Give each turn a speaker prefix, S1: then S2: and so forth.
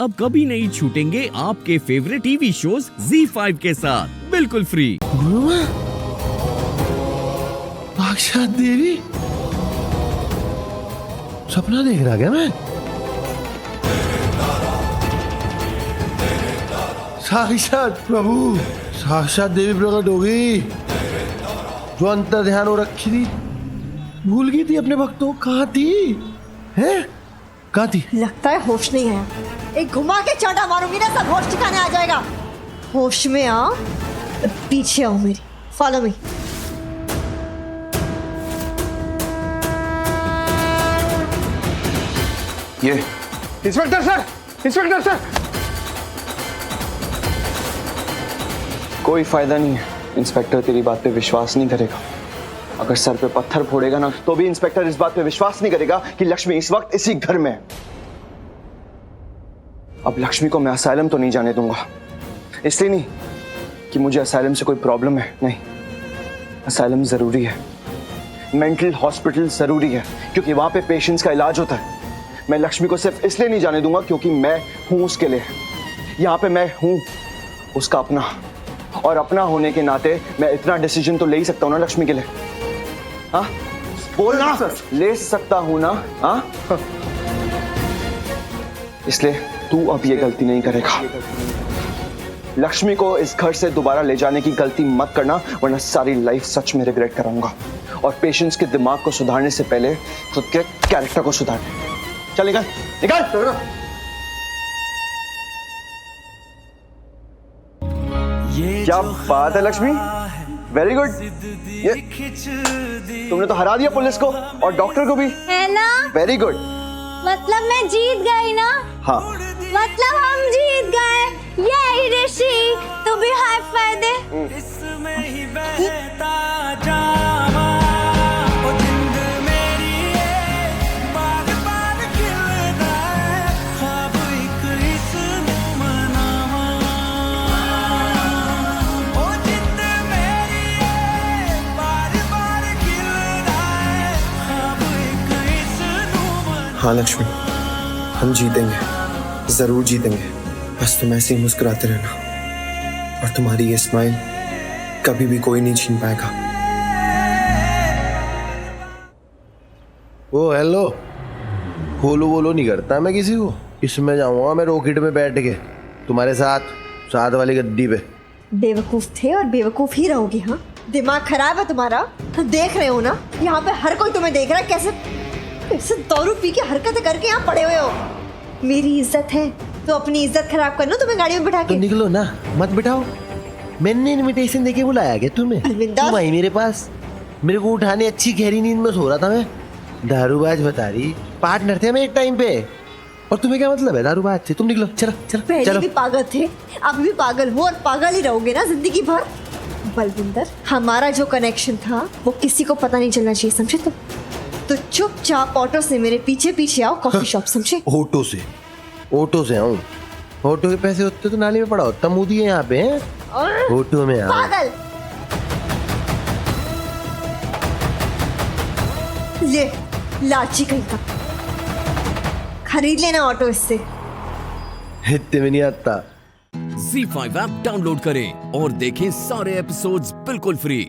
S1: अब कभी नहीं छूटेंगे आपके फेवरेट टीवी शोज ZEE5 के साथ बिल्कुल फ्री।
S2: साक्षात देवी, सपना देख रहा क्या मैं? साक्षात प्रभु, साक्षात देवी प्रकट हो गई। जो अंतर ध्यान हो रखी थी, भूल गई थी अपने भक्तों। कहाँ थी? हैं? कहाँ थी?
S3: लगता है होश नहीं आया। एक घुमा के चांटा मारूंगी ना, सब होश ठिकाने आ जाएगा। होश में आ, पीछे आओ मेरी, फॉलो मी।
S4: ये इंस्पेक्टर सर, इंस्पेक्टर सर, कोई फायदा नहीं है। इंस्पेक्टर तेरी बात पे विश्वास नहीं करेगा। अगर सर पे पत्थर फोड़ेगा ना तो भी इंस्पेक्टर इस बात पे विश्वास नहीं करेगा कि लक्ष्मी इस वक्त इसी घर में है। अब लक्ष्मी को मैं असाइलम तो नहीं जाने दूंगा। इसलिए नहीं कि मुझे असाइलम से कोई प्रॉब्लम है, नहीं, असाइलम जरूरी है, मेंटल हॉस्पिटल जरूरी है, क्योंकि वहां पे पेशेंट्स का इलाज होता है। मैं लक्ष्मी को सिर्फ इसलिए नहीं जाने दूंगा क्योंकि मैं हूं उसके लिए। यहां पे मैं हूं उसका अपना, और अपना होने के नाते मैं इतना डिसीजन तो ले ही सकता हूं ना लक्ष्मी के लिए। हाँ बोलना, ले सकता हूं ना? हाँ, इसलिए तू अब ये गलती नहीं करेगा। लक्ष्मी को इस घर से दोबारा ले जाने की गलती मत करना, वरना सारी लाइफ सच में रिग्रेट कराऊंगा। और पेशेंट्स के दिमाग को सुधारने से पहले खुद के कैरेक्टर को सुधार। चल निकल निकल। क्या बात है लक्ष्मी, वेरी गुड। ये तुमने तो हरा दिया पुलिस को और डॉक्टर को भी,
S3: है ना?
S4: Very good.
S3: मतलब मैं जीत गई ना?
S4: हाँ,
S3: मतलब हम जीत गए। ये ऋषि, तू भी हाई फाई दे।
S5: इसमें ही बहता जावा, ओ जिंद मेरी ये बार बार खिलता है, ख्वाब एक इसनू मनावा, ओ जिंद मेरी ये बार बार खिलता है, ख्वाब एक इसनू मनावा।
S4: हाँ लक्ष्मी, हम जीतेंगे, जरूर जीतेंगे। बस तुम ऐसे ही मुस्कुराते रहना, और तुम्हारी ये स्माइल कभी भी कोई नहीं छीन पाएगा।
S2: ओ हेलो, बोलो बोलो नहीं करता मैं किसी को। इसमें जाऊंगा मैं रॉकेट में बैठ के तुम्हारे साथ, साथ वाली गद्दी पे।
S3: बेवकूफ थे और बेवकूफ ही रहोगे। हाँ, दिमाग खराब है तुम्हारा। देख रहे हो ना, यहाँ पे हर कोई तुम्हें देख रहा है। कैसे दारू पी के हरकतें करके यहाँ पड़े हुए हो। मेरी इज्जत है तो अपनी इज्जत खराब करना तुम्हें गाड़ियों में बिठा
S2: तो
S3: के।
S2: निकलो ना, मत बिठाओ। मैंने इनविटेशन देके बुलाया क्या तुम्हें?
S3: अलविंदा।
S2: तुम आई मेरे पास, मेरे को उठाने, अच्छी गहरी नींद में सो रहा था मैं। दारूबाज बता रही, पार्टनर थे मैं एक टाइम पे। और तुम्हें क्या मतलब है दारूबाज से? तुम निकलो, चलो चलो
S3: पहले
S2: चलो।
S3: भी पागल थे, अब भी पागल हो, और पागल ही रहोगे ना जिंदगी भर। बलविंदर, हमारा जो कनेक्शन था वो किसी को पता नहीं चलना चाहिए, समझे? तो चुपचाप ऑटो से मेरे पीछे पीछे आओ कॉफी शॉप, समझे?
S2: ऑटो से आऊं? ऑटो के पैसे होते तो नाली में पड़ा होता। मुदी है यहाँ पे, ऑटो में आओ।
S3: पागल, ले लाची कहीं का, खरीद लेना ऑटो इससे।
S2: इतने में नहीं आता।
S1: ZEE5 ऐप डाउनलोड करें और देखें सारे एपिसोड्स बिल्कुल फ्री।